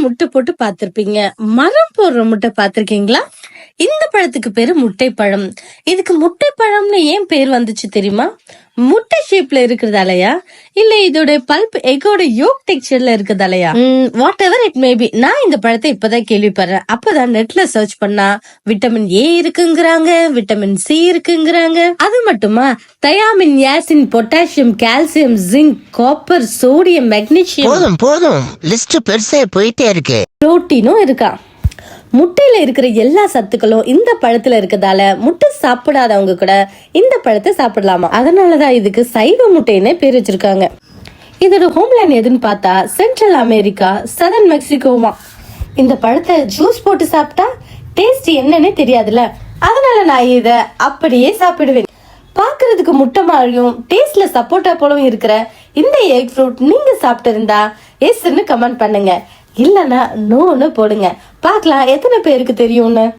முட்டை போட்டு பாத்திருப்பீங்க. மரம் போடுற முட்டை பாத்திருக்கீங்களா? இந்த பழத்துக்கு பேரு முட்டை பழம். இதுக்கு முட்டை பழம்னு ஏன் பேர் வந்துச்சு தெரியுமா? முட்டை ஷேப்ல இருக்கிறதாலயா, இல்ல இதோட பல்ப் எக்கோட யோக் டெக்ஸ்சர்ல இருக்கிறதாலயா? Whatever it may be. நான் இந்த பழத்தை இப்பதான் கேள்விப்படுறேன். அப்பதான் நெட்ல சர்ச் பண்ணா விட்டமின் ஏ இருக்குங்கிறாங்க, விட்டமின் சி இருக்குங்கிறாங்க. அது மட்டுமா, thiamine, niacin, potassium, calcium, zinc, copper, sodium, magnesium, போதும் லிஸ்ட் பெருசா போயிட்டே இருக்கு. புரோட்டீனும் இருக்கா. முட்டையில இருக்கிற எல்லா சத்துக்களும் இந்த பழத்துல இருக்கதால முட்டை சாப்பிடாதவங்க கூட இந்த பழத்தை சாப்பிடலாமா. அதனாலதான் இதுக்கு சைவ முட்டைன்னு பேர் வச்சிருக்காங்க. இதோட ஹோம்லேண்ட் எதுன்னு பார்த்தா சென்ட்ரல் அமெரிக்கா, சதர்ன் மெக்சிகோவா. இந்த பழத்தை ஜூஸ் போட்டு சாப்பிட்டா டேஸ்ட் என்னன்னு தெரியாதுல்ல, அதனால நான் இத அப்படியே சாப்பிடுவேன். பாக்குறதுக்கு முட்டை மாதிரியும் டேஸ்ட்ல சப்போட்டா போலவும் இருக்கிற இந்த எக் ஃப்ரூட் நீங்க சாப்பிட்டு இருந்தா எஸ்ன்னு கமெண்ட் பண்ணுங்க, இல்லன்னா நோன்னு போடுங்க. பார்க்கலாம் எத்தனை பேருக்கு தெரியும்னு.